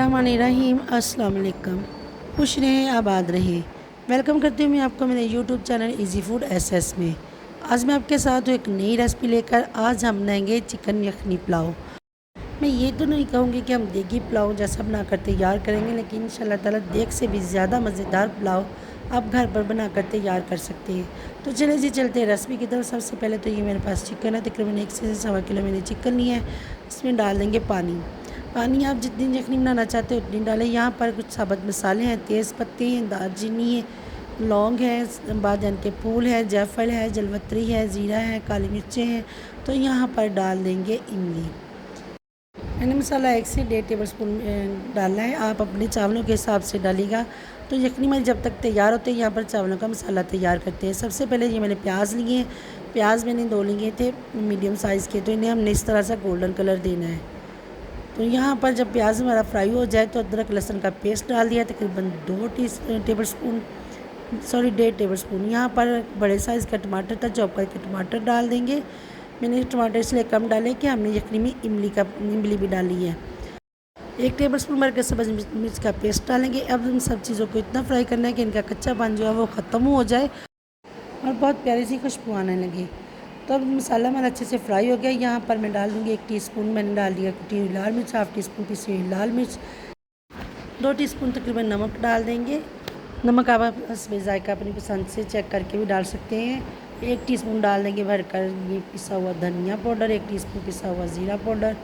बिस्मिल्लाहिर्रहमानिर्रहीम। अस्सलाम वालेकुम। खुश रहें, आबाद रहें। वेलकम करती हूँ मैं आपको मेरे YouTube channel easy food SS में। आज मैं आपके साथ एक नई रेसिपी लेकर आज हम बनाएंगे चिकन यखनी पुलाव। मैं ये तो नहीं कहूँगी कि हम देगी पुलाव जैसा बनाकर तैयार करेंगे, लेकिन इंशाल्लाह ताला देग से भी ज़्यादा मज़ेदार पुलाव आप घर पर बनाकर तैयार कर सकते हैं। तो चले जी चलते हैं रेसिपी की तरफ। सबसे पहले तो ये मेरे पास चिकन है, तकरीबन 1 से सवा किलो मैंने चिकन लिया है। इसमें डाल देंगे पानी आप जितनी यखनी बनाना चाहते हो उतनी डालें। यहाँ पर कुछ साबुत मसाले हैं, तेज़ पत्ते हैं, दालचीनी है, लौंग है, बादन के फूल है, जायफल है, जलवत्री है, ज़ीरा है, काली मिर्चें हैं। तो यहाँ पर डाल देंगे इमली। मैंने मसाला 1 से 1.5 टेबल स्पून डालना है। आप अपने चावलों के हिसाब से डालिएगा। तो यखनी हमारी जब तक तैयार होते हैं यहाँ पर चावलों का मसाला तैयार करते हैं। सबसे पहले ये मैंने प्याज लिए हैं। प्याज मैंने 2 लिए थे मीडियम साइज़ के। तो इन्हें हमने इस तरह से गोल्डन कलर देना है। तो यहाँ पर जब प्याज हमारा फ्राई हो जाए तो अदरक लहसुन का पेस्ट डाल दिया, तकरीबन 1.5 टेबल स्पून। यहाँ पर बड़े साइज़ का टमाटर था, चॉप करके टमाटर डाल देंगे। मैंने टमाटर इसलिए कम डाले कि हमने यखनी में इमली भी डाली है। 1 टेबल स्पून भर के सब्ज़ मिर्च का पेस्ट डालेंगे। अब इन सब चीज़ों को इतना फ्राई करना है कि इनका कच्चापन जो है वो ख़त्म हो जाए और बहुत प्यारी सी खुशबू आने लगे। तो अब मसाला हमारा अच्छे से फ्राई हो गया। यहाँ पर मैं डाल दूँगी 1 टीस्पून मैंने डाल दिया कुटी हुई लाल मिर्च, हाफ़ टी स्पून पिसी हुई लाल मिर्च, 2 टीस्पून तकरीबन नमक डाल देंगे। नमक आप अपने जायका अपनी पसंद से चेक करके भी डाल सकते हैं। 1 टीस्पून डाल देंगे भरकर ये पिसा हुआ धनिया पाउडर, 1 टीस्पून पिसा हुआ ज़ीरा पाउडर,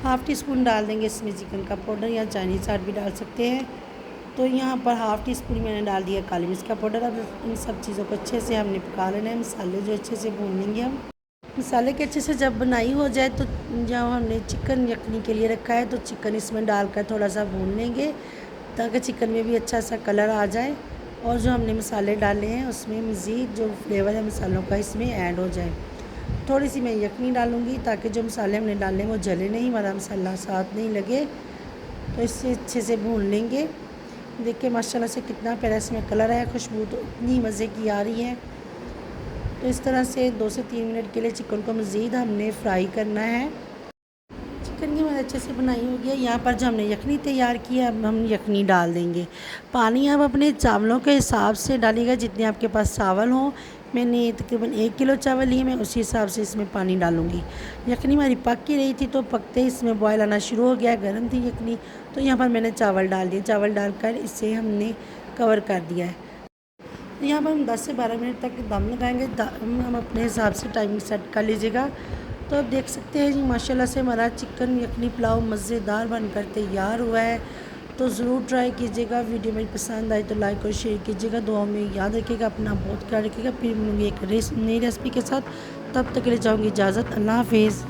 हाफ़ टी स्पून डाल देंगे इसमें चिकन का पाउडर या चाइनीज़ चाट भी डाल सकते हैं। तो यहाँ पर हाफ़ टी स्पून मैंने डाल दिया काली मिर्च का पाउडर। अब इन सब चीज़ों को अच्छे से हमने पका लेना है। मसाले जो अच्छे से भून लेंगे हम। मसाले के अच्छे से जब बनाई हो जाए तो जब हमने चिकन यखनी के लिए रखा है तो चिकन इसमें डालकर थोड़ा सा भून लेंगे ताकि चिकन में भी अच्छा सा कलर आ जाए और जो हमने मसाले डाले हैं उसमें मज़ीद जो फ्लेवर है मसालों का इसमें ऐड हो जाए। थोड़ी सी मैं यखनी डालूँगी ताकि जो मसाले हमने डाले हैं वो जले नहीं, हमारा मसाला साथ नहीं लगे। तो इससे अच्छे से भून लेंगे। देखिए माशाल्लाह से कितना प्यारा इसमें कलर है, खुशबू तो इतनी मज़े की आ रही है। तो इस तरह से 2 से 3 मिनट के लिए चिकन को मज़ीद हमने फ्राई करना है। चिकन की हमारे अच्छे से बनाई हो गई है। यहाँ पर जो हमने यखनी तैयार की है अब हम यखनी डाल देंगे। पानी आप अपने चावलों के हिसाब से डालिएगा, जितने आपके पास चावल हों। मैंने तकरीबन 1 किलो चावल लिए, मैं उसी हिसाब से इसमें पानी डालूँगी। यखनी हमारी पक ही रही थी तो पकते ही इसमें बॉयल आना शुरू हो गया, गर्म थी यखनी। तो यहाँ पर मैंने चावल डाल दिए। चावल डालकर इसे हमने कवर कर दिया है। तो यहाँ पर हम 10 से 12 मिनट तक दम लगाएंगे। हम अपने हिसाब से टाइमिंग सेट कर लीजिएगा। तो आप देख सकते हैं जी माशाल्लाह से हमारा चिकन यखनी पुलाव मज़ेदार बनकर तैयार हुआ है। तो ज़रूर ट्राई कीजिएगा। वीडियो मेरी पसंद आई तो लाइक और शेयर कीजिएगा। दुआ में याद रखिएगा, अपना बहुत ख्याल रखिएगा। फिर मिलूँगी एक नई रेसिपी के साथ। तब तक के लिए चाहूँगी इजाज़त। अल्लाह हाफिज़।